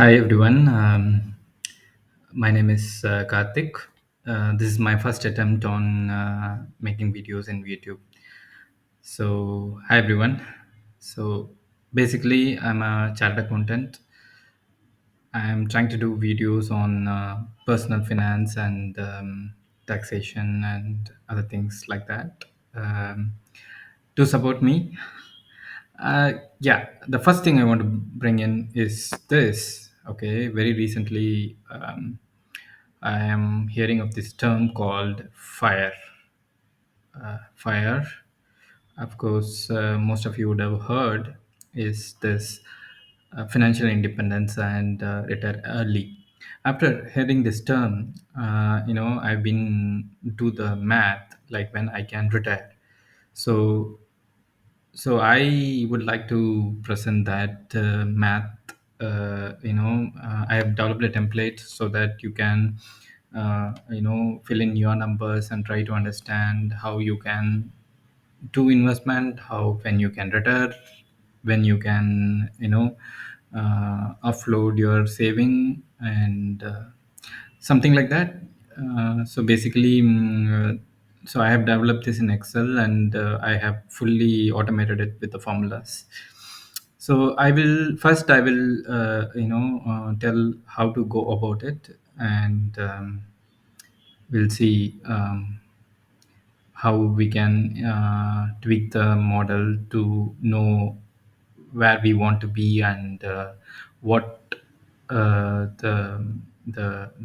Hi everyone. My name is Karthik. This is my first attempt on making videos in YouTube. So, hi everyone. So, basically, I'm a chartered accountant. I'm trying to do videos on personal finance and taxation and other things like that. Um, to support me, yeah, the first thing I want to bring in is this. Okay, very recently, I am hearing of this term called FIRE. FIRE, of course, most of you would have heard, is this financial independence and retire early. After hearing this term, I've been do the math like when I can retire. So I would like to present that math. I have developed a template so that you can, fill in your numbers and try to understand how you can do investment, how when you can retire, when you can, offload your saving and something like that. So basically, so I have developed this in Excel and I have fully automated it with the formulas. So I will tell how to go about it, and we'll see how we can tweak the model to know where we want to be and what the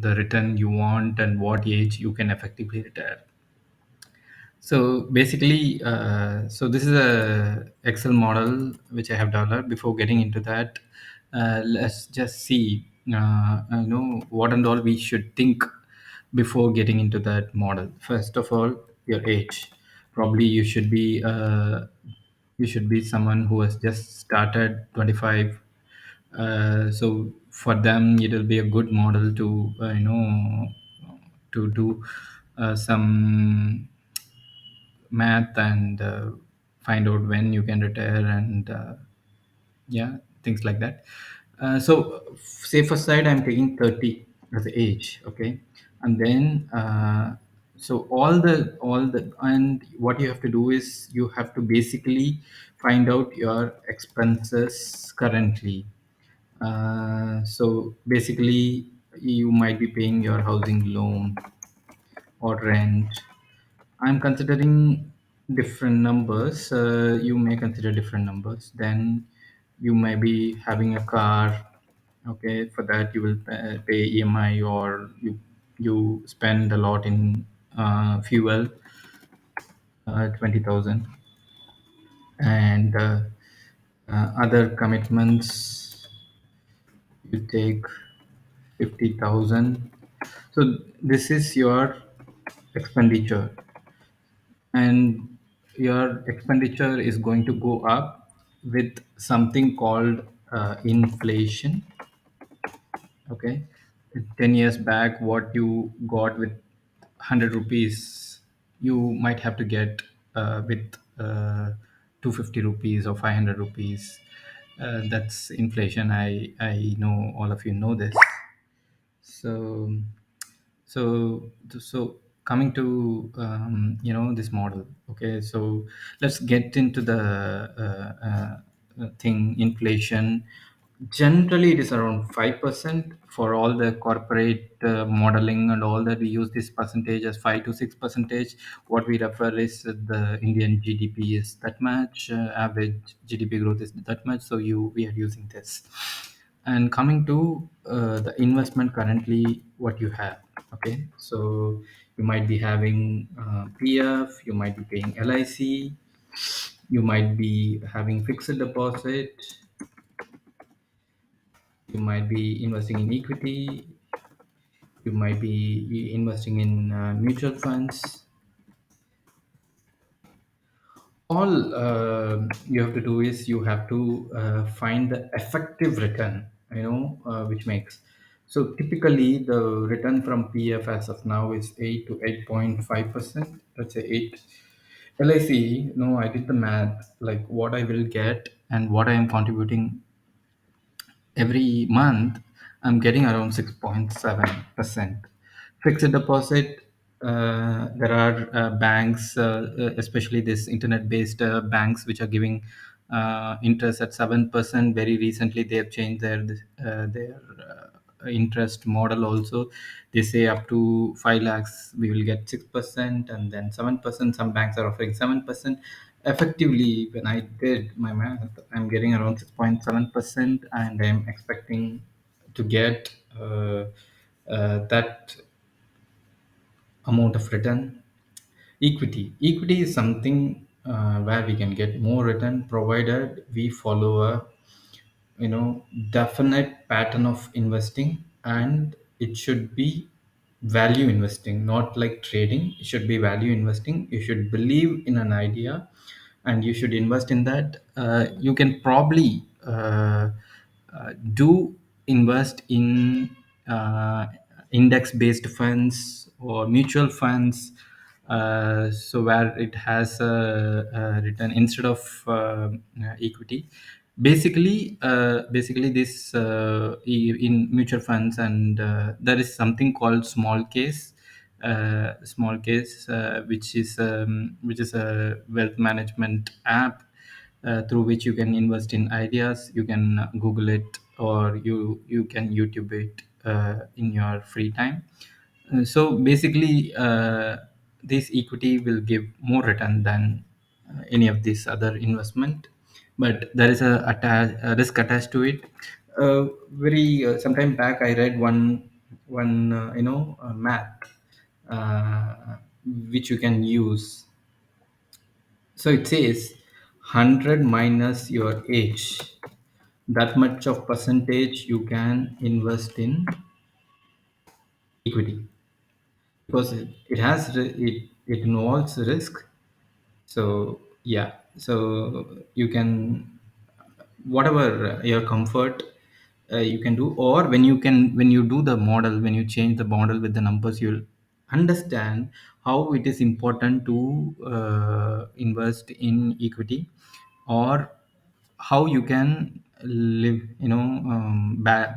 return you want and what age you can effectively retire. So basically, so this is a Excel model which I have developed. Before getting into that, let's just see, what and all we should think before getting into that model. First of all, your age. Probably you should be someone who has just started 25. So for them, it will be a good model to to do some math and find out when you can retire and yeah, things like that. So say for side I'm taking 30 as the age, okay, and then so all the and what you have to do is you have to basically find out your expenses currently. So basically you might be paying your housing loan or rent. I'm considering different numbers. You may consider different numbers. Then you may be having a car. Okay, for that you will pay EMI, or you spend a lot in fuel, 20,000, and other commitments you take 50,000. So this is your expenditure, and your expenditure is going to go up with something called inflation. Okay, 10 years back what you got with 100 rupees you might have to get with 250 rupees or 500 rupees. That's inflation. I know all of you know this. So so coming to this model. Okay, so let's get into the thing. Inflation generally it is around 5% for all the corporate modeling and all that. We use this percentage as 5 to 6 percentage. What we refer is the Indian GDP is that much, average GDP growth is that much, so you we are using this. And coming to the investment currently what you have. Okay, so you might be having PF, you might be paying LIC, you might be having fixed deposit, you might be investing in equity, you might be investing in mutual funds. All you have to do is you have to find the effective return, which makes. So typically the return from PF as of now is 8 to 8.5%. Let's say 8. LIC, no, I did the math, like what I will get and what I am contributing every month. I'm getting around 6.7%. Fixed deposit, there are banks, especially this internet-based banks, which are giving interest at 7%. Very recently, they have changed their interest model also. They say up to 5 lakhs, we will get 6%, and then 7%. Some banks are offering 7%. Effectively, when I did my math, I'm getting around 6.7%, and I'm expecting to get that amount of return. Equity is something where we can get more return, provided we follow a definite pattern of investing, and it should be value investing, not like trading. It should be value investing. You should believe in an idea and you should invest in that. You can probably do invest in index based funds or mutual funds, so where it has a return instead of equity. Basically this in mutual funds, and there is something called small case, which is a wealth management app, through which you can invest in ideas. You can Google it, or you can YouTube it in your free time. So basically, this equity will give more return than any of these other investment, but there is a risk attached to it. Very sometime back, I read one math which you can use. So it says 100 minus your age. That much of percentage you can invest in equity, because it has it involves risk. So yeah, so you can, whatever your comfort, you can do. Or when you do the model, when you change the model with the numbers, you'll understand how it is important to invest in equity, or how you can live,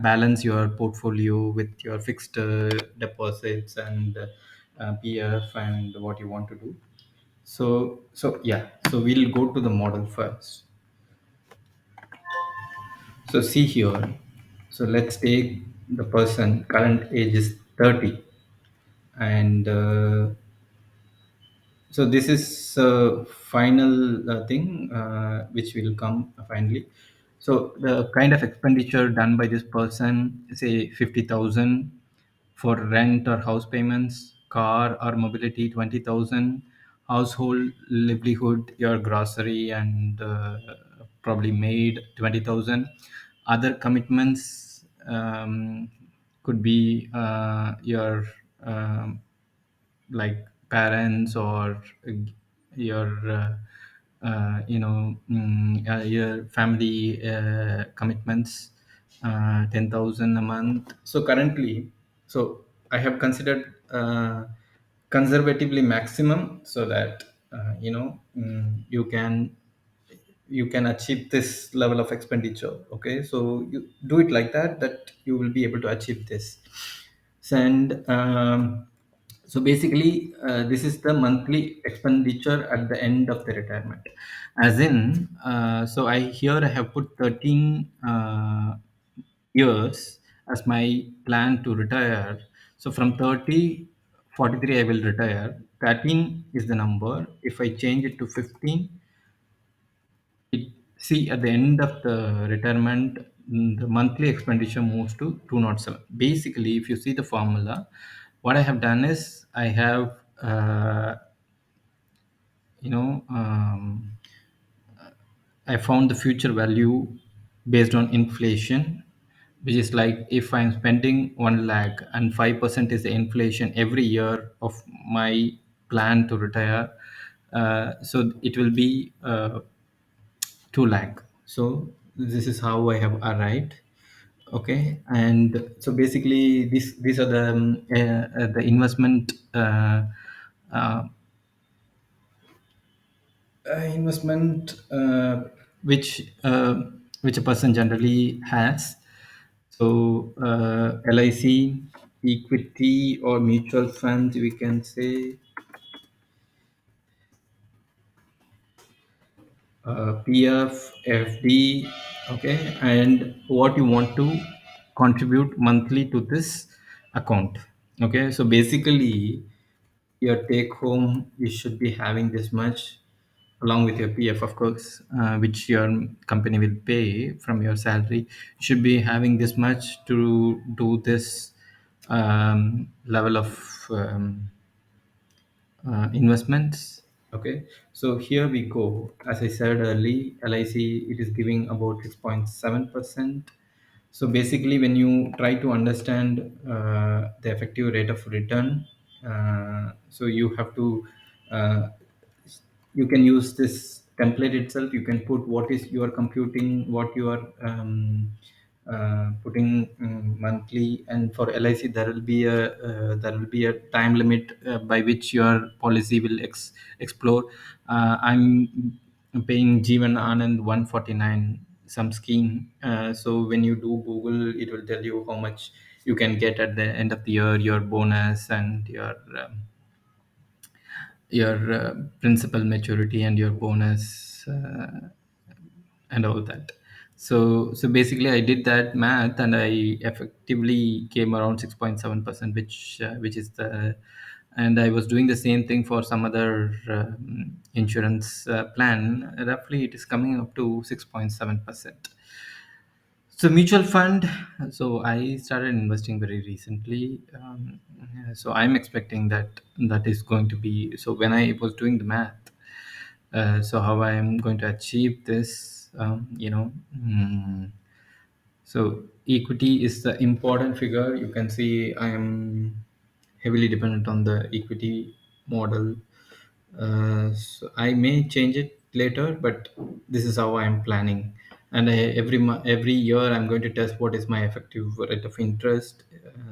balance your portfolio with your fixed deposits and PF and what you want to do. So yeah, so we'll go to the model first. So see here. So let's take the person current age is 30, and so this is final thing which will come finally. So the kind of expenditure done by this person, say 50,000 for rent or house payments, car or mobility 20,000, household livelihood, your grocery and probably maid 20,000, other commitments could be your um, like parents, or your your family commitments, 10,000 a month. So currently, so I have considered conservatively maximum, so that you can achieve this level of expenditure. Okay, so you do it like that, that you will be able to achieve this. And so basically, this is the monthly expenditure at the end of the retirement. As in, so I have put 13 years as my plan to retire. So from 30, 43 I will retire. 13 is the number. If I change it to 15, it, see, at the end of the retirement, the monthly expenditure moves to 207. Basically, if you see the formula, what I have done is I have, you know, um, I found the future value based on inflation, which is like if I'm spending 1 lakh and 5% is the inflation every year of my plan to retire, so it will be 2 lakh. So this is how I have arrived. Okay, and so basically these are the investment uh, investment which a person generally has. So LIC, equity or mutual funds, we can say PF, FD, okay, and what you want to contribute monthly to this account. Okay, so basically, your take home, you should be having this much along with your PF, of course, which your company will pay from your salary. You should be having this much to do this level of investments. Okay, so here we go. As I said early, LIC, it is giving about 6.7%. So basically, when you try to understand the effective rate of return, so you have to uh, you can use this template itself. You can put what is your computing, what you are putting monthly. And for LIC, there will be a time limit by which your policy will explore. I'm paying Jeevan Anand 149 some scheme. So when you do Google, it will tell you how much you can get at the end of the year, your bonus and your principal maturity and your bonus and all that. So basically, I did that math and I effectively came around 6.7%, which is the, and I was doing the same thing for some other insurance plan. Roughly, it is coming up to 6.7%. So mutual fund. So I started investing very recently. So I'm expecting that that is going to be. So when I was doing the math, so how I am going to achieve this, so equity is the important figure. You can see I am heavily dependent on the equity model. So I may change it later, but this is how I'm planning. And every year I'm going to test what is my effective rate of interest,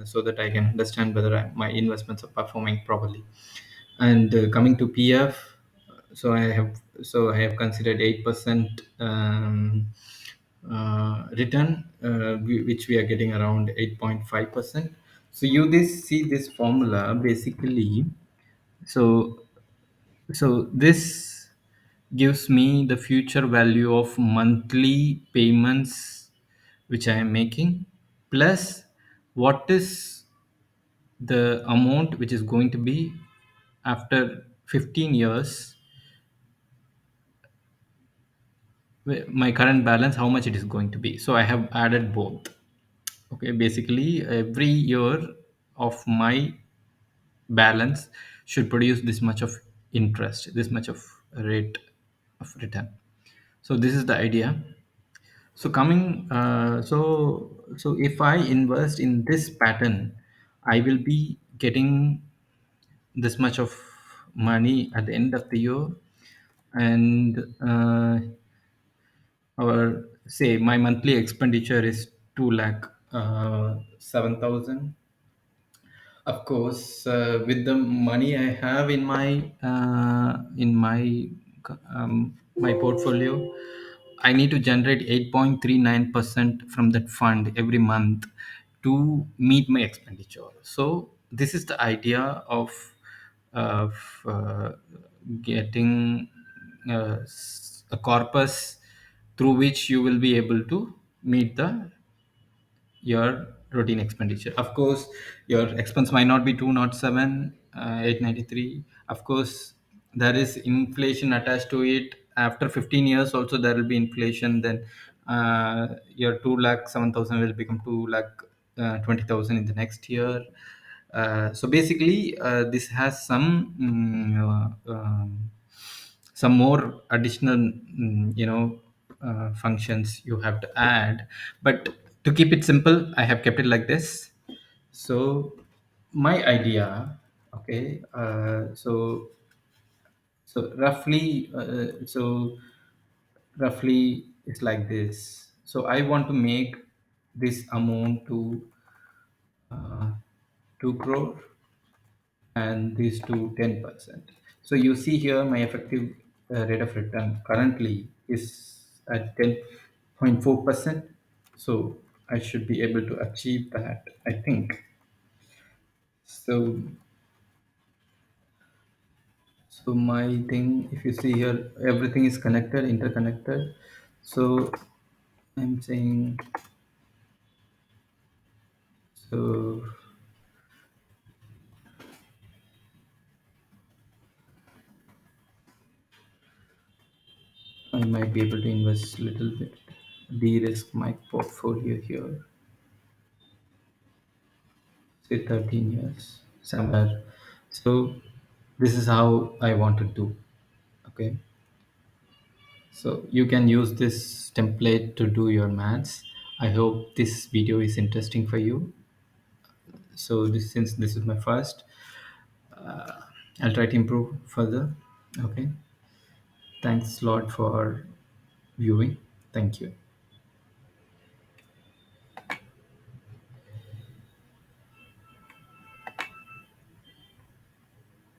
so that I can understand whether my investments are performing properly. And coming to PF, so I have considered 8% return, which we are getting around 8.5%. So you this see this formula basically. So this gives me the future value of monthly payments which I am making, plus what is the amount which is going to be after 15 years, my current balance, how much it is going to be. So I have added both. Okay, basically every year of my balance should produce this much of interest, this much of rate of return. So this is the idea. So coming so if I invest in this pattern, I will be getting this much of money at the end of the year. And or say my monthly expenditure is 2 lakh 7,000. Of course, with the money I have in my portfolio, I need to generate 8.39% from that fund every month to meet my expenditure. So this is the idea of getting a corpus through which you will be able to meet the your routine expenditure. Of course, your expense might not be 207, 893. Of course, there is inflation attached to it. After 15 years, also there will be inflation. Then your 2 lakh 7,000 will become 2 lakh 20,000 in the next year. So basically, this has some more additional functions you have to add. But to keep it simple, I have kept it like this. So my idea, okay, so roughly it's like this. So I want to make this amount to 2 crore and these two 10%. So you see here my effective rate of return currently is at 10.4%. So I should be able to achieve that, I think. So, so my thing, if you see here, everything is connected, interconnected. So I'm saying, so I might be able to invest a little bit, de-risk my portfolio here, say 13 years, somewhere. So this is how I want to do. Okay. So you can use this template to do your maths. I hope this video is interesting for you. So this, since this is my first, I'll try to improve further. Okay. Thanks a lot for viewing. Thank you.